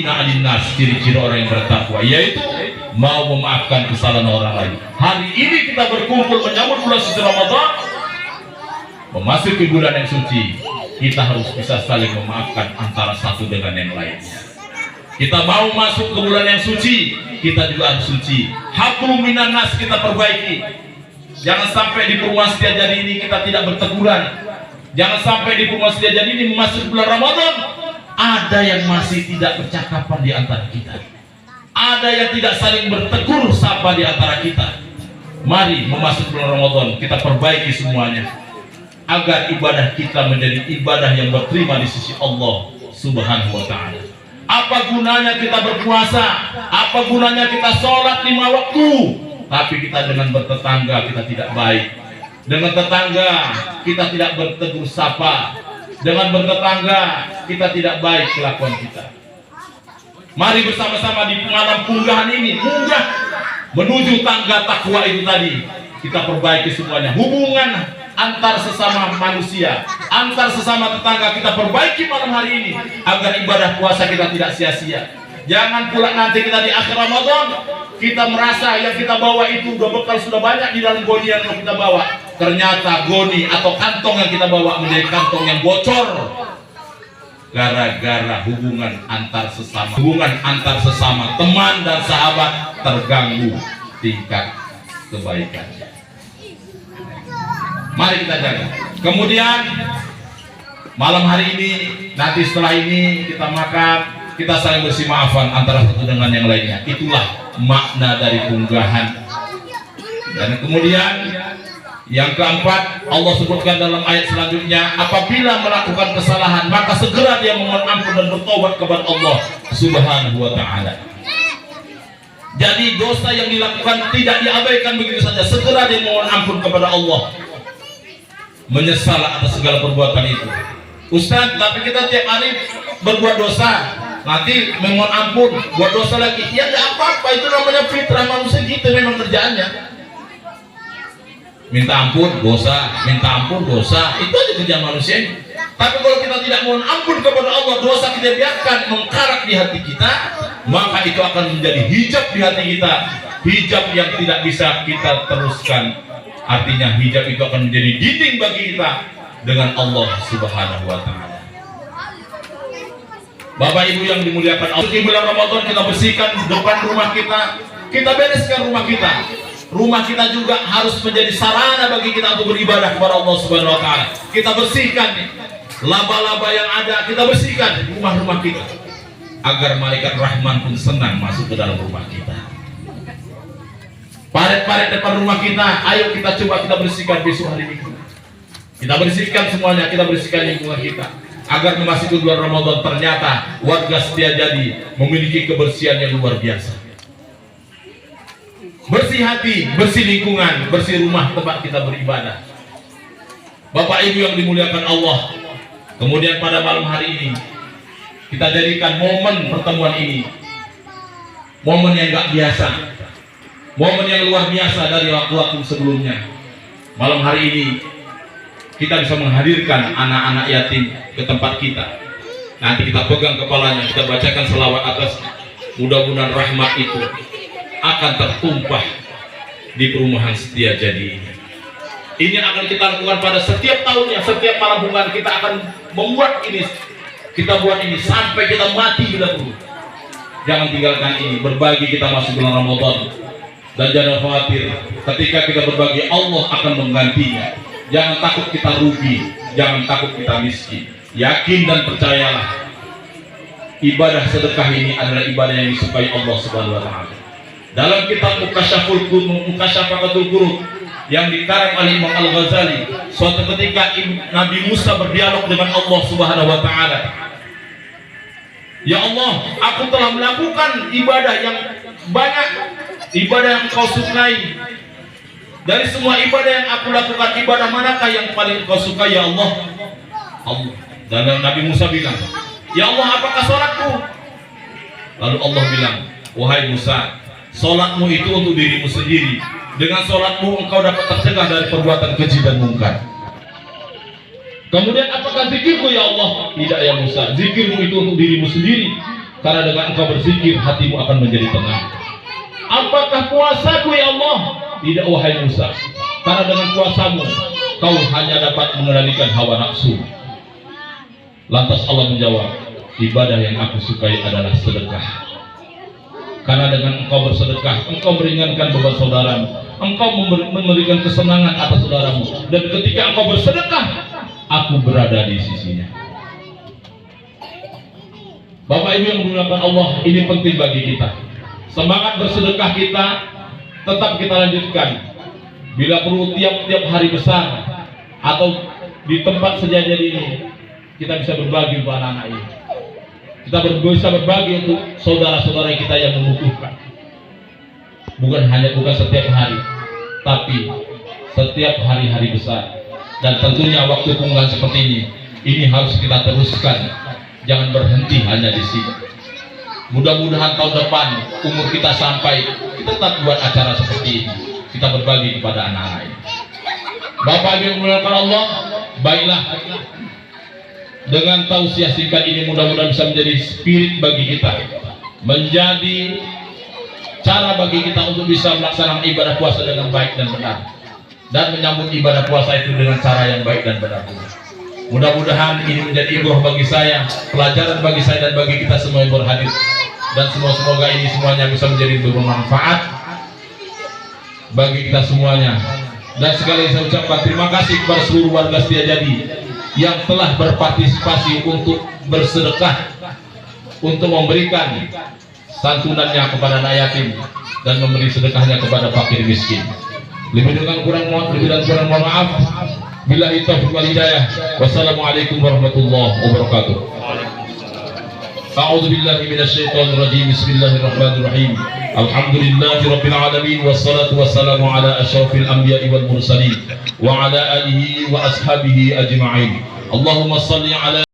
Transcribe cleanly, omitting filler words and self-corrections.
Nas, ciri-ciri orang yang bertakwa yaitu mau memaafkan kesalahan orang lain. Hari ini kita berkumpul menyambut bulan suci Ramadan, memasuki bulan yang suci, kita harus bisa saling memaafkan antara satu dengan yang lain. Kita mau masuk ke bulan yang suci, kita juga harus suci. Hablum minan nas kita perbaiki. Jangan sampai di perumahan Setiajadi ini kita tidak berteguran. Jangan sampai di perumahan Setiajadi ini memasuki bulan Ramadan ada yang masih tidak bercakapan di antara kita, ada yang tidak saling bertegur sapa di antara kita. Mari memasuki bulan Ramadan kita perbaiki semuanya agar ibadah kita menjadi ibadah yang berterima di sisi Allah Subhanahu wa ta'ala. Apa gunanya kita berpuasa, apa gunanya kita sholat 5 waktu, tapi kita dengan bertetangga kita tidak baik, dengan tetangga kita tidak bertegur sapa, dengan bertetangga kita tidak baik kelakuan kita. Mari bersama-sama di malam punggahan ini, munggah menuju tangga takwa itu tadi, kita perbaiki semuanya. Hubungan antar sesama manusia, antar sesama tetangga kita perbaiki malam hari ini agar ibadah puasa kita tidak sia-sia. Jangan pula nanti kita di akhir Ramadan kita merasa yang kita bawa itu udah bekal sudah banyak di dalam goni yang kita bawa. Ternyata goni atau kantong yang kita bawa menjadi kantong yang bocor gara-gara hubungan antar sesama teman dan sahabat terganggu tingkat kebaikannya. Mari kita jaga. Kemudian malam hari ini, nanti setelah ini kita makan, kita saling bersih maafan antara satu dengan yang lainnya. Itulah makna dari punggahan. Dan kemudian yang keempat, Allah sebutkan dalam ayat selanjutnya, apabila melakukan kesalahan maka segera dia memohon ampun dan bertobat kepada Allah Subhanahu wa ta'ala. Jadi dosa yang dilakukan tidak diabaikan begitu saja, segera dia mohon ampun kepada Allah, menyesal atas segala perbuatan itu. Ustaz, tapi kita tiap hari berbuat dosa, nanti memohon ampun, buat dosa lagi. Ya nggak apa-apa, itu namanya fitrah manusia gitu, memang kerjaannya. Minta ampun dosa, minta ampun dosa, itu aja kerjaan manusia. Tapi kalau kita tidak mohon ampun kepada Allah, dosa kita biarkan mengkarak di hati kita, maka itu akan menjadi hijab di hati kita, hijab yang tidak bisa kita teruskan. Artinya hijab itu akan menjadi dinding bagi kita dengan Allah Subhanahu wa ta'ala. Bapak Ibu yang dimuliakan Allah, di bulan Ramadan kita bersihkan depan rumah kita, kita bereskan rumah kita. Rumah kita juga harus menjadi sarana bagi kita untuk beribadah kepada Allah Subhanahu wa ta'ala. Kita bersihkan laba-laba yang ada, kita bersihkan rumah-rumah kita agar malaikat Rahman pun senang masuk ke dalam rumah kita. Paret-paret depan rumah kita, ayo kita coba kita bersihkan besok hari ini. Kita bersihkan semuanya, kita bersihkan lingkungan kita agar memasuki bulan Ramadan ternyata warga Setiajadi memiliki kebersihan yang luar biasa. Bersih hati, bersih lingkungan, bersih rumah tempat kita beribadah. Bapak Ibu yang dimuliakan Allah, kemudian pada malam hari ini kita jadikan momen pertemuan ini momen yang gak biasa, momen yang luar biasa dari waktu-waktu sebelumnya. Malam hari ini kita bisa menghadirkan anak-anak yatim ke tempat kita. Nanti kita pegang kepalanya, kita bacakan selawat atas, mudah-mudahan rahmat itu akan tertumpah di perumahan Setiajadi ini. Ini akan kita lakukan pada setiap tahunnya, setiap malam punggahan kita akan membuat ini, kita buat ini sampai kita mati bila perlu. Jangan tinggalkan ini, berbagi kita masuk bulan Ramadan. Dan jangan khawatir, ketika kita berbagi Allah akan menggantinya. Jangan takut kita rugi, jangan takut kita miskin. Yakin dan percayalah, ibadah sedekah ini adalah ibadah yang disukai Allah Subhanahu wa ta'ala. Dalam kitab Mukasyafatul Qulub yang dikarang oleh Imam Al-Ghazali, suatu ketika Nabi Musa berdialog dengan Allah Subhanahu wa ta'ala. Ya Allah, aku telah melakukan ibadah yang banyak, ibadah yang Kau sukai. Dari semua ibadah yang aku lakukan, ibadah manakah yang paling Kau suka ya Allah? Allah. Dan Nabi Musa bilang, ya Allah, apakah sholatku? Lalu Allah bilang, wahai Musa, sholatmu itu untuk dirimu sendiri. Dengan sholatmu engkau dapat tercegah dari perbuatan keji dan mungkar. Kemudian apakah zikirku ya Allah? Tidak ya Musa, zikirmu itu untuk dirimu sendiri. karena dengan engkau berzikir hatimu akan menjadi tenang. Apakah kuasaku ya Allah? Tidak wahai Musa, karena dengan kuasamu kau hanya dapat mengendalikan hawa nafsu. Lantas Allah menjawab, ibadah yang aku sukai adalah sedekah. Karena dengan engkau bersedekah, engkau meringankan beban saudaramu, engkau memberikan kesenangan atas saudaramu, dan ketika engkau bersedekah, aku berada di sisinya. Bapak Ibu yang dimuliakan Allah, ini penting bagi kita. Semangat bersedekah kita tetap kita lanjutkan. Bila perlu tiap-tiap hari besar atau di tempat sejajar ini, kita bisa berbagi untuk anak-anak ini. Kita bisa berbagi untuk saudara-saudara kita yang membutuhkan. Bukan setiap hari, tapi setiap hari-hari besar. Dan tentunya waktu pengumuman seperti ini harus kita teruskan. Jangan berhenti hanya di sini. Mudah-mudahan tahun depan umur kita sampai, kita tetap buat acara seperti ini. Kita berbagi kepada anak-anak ini. Bapak yang dimuliakan Allah, baiklah. Dengan tausiah singkat ini mudah-mudahan bisa menjadi spirit bagi kita, menjadi cara bagi kita untuk bisa melaksanakan ibadah puasa dengan baik dan benar, dan menyambut ibadah puasa itu dengan cara yang baik dan benar. Mudah-mudahan ini menjadi ibrah bagi saya, pelajaran bagi saya dan bagi kita semua yang berhadir, dan semoga ini semuanya bisa menjadi bermanfaat bagi kita semuanya. Dan sekali saya ucapkan terima kasih kepada seluruh warga Setiajadi yang telah berpartisipasi untuk bersedekah, untuk memberikan santunannya kepada anak yatim dan memberi sedekahnya kepada fakir miskin. Lebih dan kurang mohon maaf. Billahi taufiq wal hidayah. Wassalamualaikum warahmatullahi wabarakatuh. A'udzu billahi minasyaitonir rajim. Bismillahirrahmanirrahim. Alhamdulillahirabbil alamin wassalatu wassalamu ala asyrafil anbiya'i wal mursalin wa ala alihi wa ashabihi ajma'in. Allahumma shalli ala